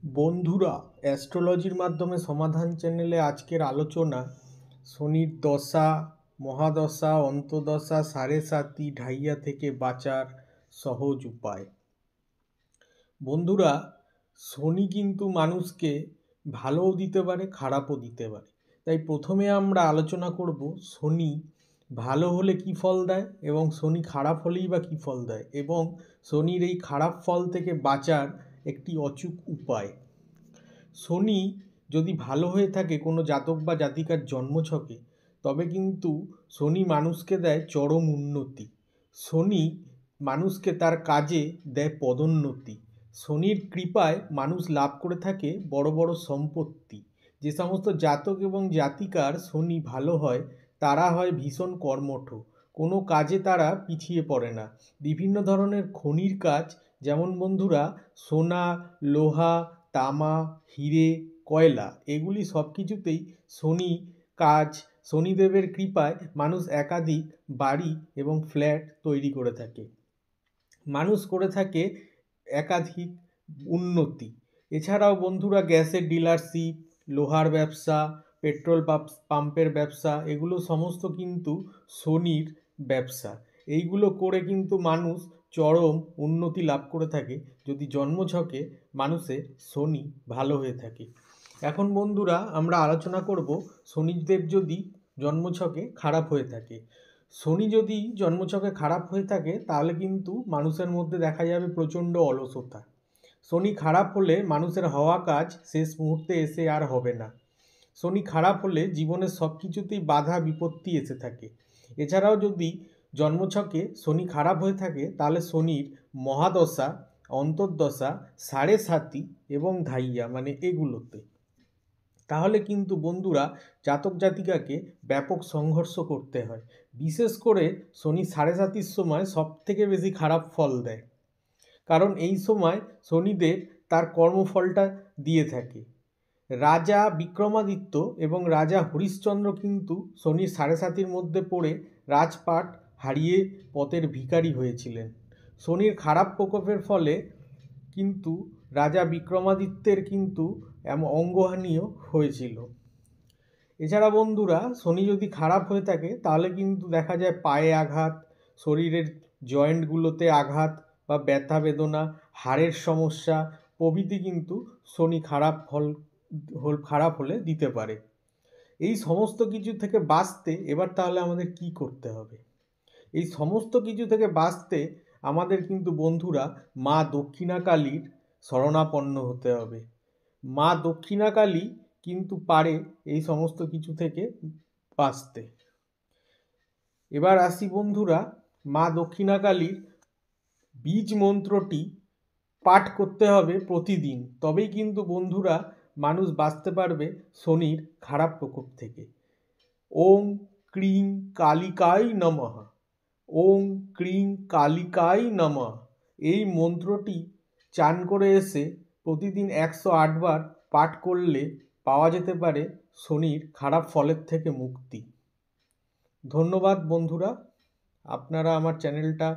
বন্ধুরা, অ্যাস্ট্রোলজির মাধ্যমে সমাধান চ্যানেলে আজকের আলোচনা শনির দশা, মহাদশা, অন্তদশা, সাড়ে সাতি, ঢাইয়া থেকে বাঁচার সহজ উপায়। বন্ধুরা, শনি কিন্তু মানুষকে ভালোও দিতে পারে, খারাপও দিতে পারে। তাই প্রথমে আমরা আলোচনা করব শনি ভালো হলে কি ফল দেয় এবং শনি খারাপ হলেই বা কী ফল দেয়, এবং শনির এই খারাপ ফল থেকে বাঁচার একটি অচূক উপায়। শনি যদি ভালো হয়ে থাকে কোনো জাতক বা জাতিকার জন্মছকে, তবে কিন্তু শনি মানুষকে দেয় চরম উন্নতি। শনি মানুষকে তার কাজে দেয় পদোন্নতি। শনির কৃপায় মানুষ লাভ করে থাকে বড় বড় সম্পত্তি। যে সমস্ত জাতক এবং জাতিকার শনি ভালো হয়, তারা হয় ভীষণ কর্মঠ। কোনো কাজে তারা পিছিয়ে পড়ে না। বিভিন্ন ধরনের খনির কাজ, যেমন বন্ধুরা সোনা, লোহা, তামা, হিরে, কয়লা, এগুলি সব কিছুতেই শনি কাজ, শনিদেবের কৃপায় মানুষ একাধিক বাড়ি এবং ফ্ল্যাট তৈরি করে থাকে, মানুষ করে থাকে একাধিক উন্নতি। এছাড়াও বন্ধুরা গ্যাসের ডিলারশিপ, লোহার ব্যবসা, পেট্রোল পাম্পের ব্যবসা, এগুলো সমস্ত কিন্তু শনির ব্যবসা। এইগুলো করে কিন্তু মানুষ চরম উন্নতি লাভ করে থাকে, যদি জন্মছকে মানুষের শনি ভালো হয়ে থাকে। এখন বন্ধুরা আমরা আলোচনা করব শনিদেব যদি জন্মছকে খারাপ হয়ে থাকে। শনি যদি জন্মছকে খারাপ হয়ে থাকে তাহলে কিন্তু মানুষের মধ্যে দেখা যাবে প্রচণ্ড অলসতা। শনি খারাপ হলে মানুষের হওয়া কাজ শেষ মুহূর্তে এসে আর হবে না। শনি খারাপ হলে জীবনের সব কিছুতেই বাধা বিপত্তি এসে থাকে। এছাড়াও যদি জন্মছকে শনি খারাপ হয়ে থাকে তাহলে শনির মহাদশা, অন্তর্দশা, সাড়ে সাতি এবং ঢাইয়া এগুলোতে, তাহলে কিন্তু বন্ধুরা জাতক জাতিকাকে ব্যাপক সংঘর্ষ করতে হয়। বিশেষ করে শনি সাড়ে সাতির সময় সব থেকে বেশি খারাপ ফল দেয়, কারণ এই সময় শনিদেব তার কর্মফলটা দিয়ে থাকে। রাজা বিক্রমাদিত্য এবং রাজা হরিশ্চন্দ্র কিন্তু শনির সাড়ে সাতির মধ্যে পড়ে রাজপাট হারিয়ে পথের ভিখারি হয়েছিলেন। শনির খারাপ প্রকোপের ফলে কিন্তু রাজা বিক্রমাদিত্যের কিন্তু অঙ্গহানিও হয়েছিল। এছাড়া বন্ধুরা শনি যদি খারাপ হয়ে থাকে তাহলে কিন্তু দেখা যায় পায়ে আঘাত, শরীরের জয়েন্টগুলোতে আঘাত বা ব্যথা বেদনা, হাড়ের সমস্যা প্রভৃতি কিন্তু শনি খারাপ হলে দিতে পারে। এই সমস্ত কিছু থেকে বাঁচতে এবার তাহলে আমাদের কি করতে হবে? এই সমস্ত কিছু থেকে বাঁচতে আমাদের কিন্তু বন্ধুরা মা দক্ষিণাকালীর শরণাপন্ন হতে হবে। মা দক্ষিণাকালী কিন্তু পারে এই সমস্ত কিছু থেকে বাঁচতে। এবার আসি বন্ধুরা, মা দক্ষিণাকালীর বীজ মন্ত্রটি পাঠ করতে হবে প্রতিদিন, তবেই কিন্তু বন্ধুরা মানুষ বাঁচতে পারবে শনির খারাপ প্রকোপ থেকে। ওং ক্রিং কালিকাই নমঃ, ওং ক্রিং কালিকাই নমঃ, এই মন্ত্রটি চান করে এসে প্রতিদিন 108 বার পাঠ করলে পাওয়া যেতে পারে শনির খারাপ ফলের থেকে মুক্তি। ধন্যবাদ বন্ধুরা, আপনারা আমার চ্যানেলটা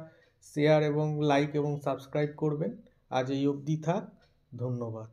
শেয়ার এবং লাইক এবং সাবস্ক্রাইব করবেন। আজ এই অবধি থাক, ধন্যবাদ।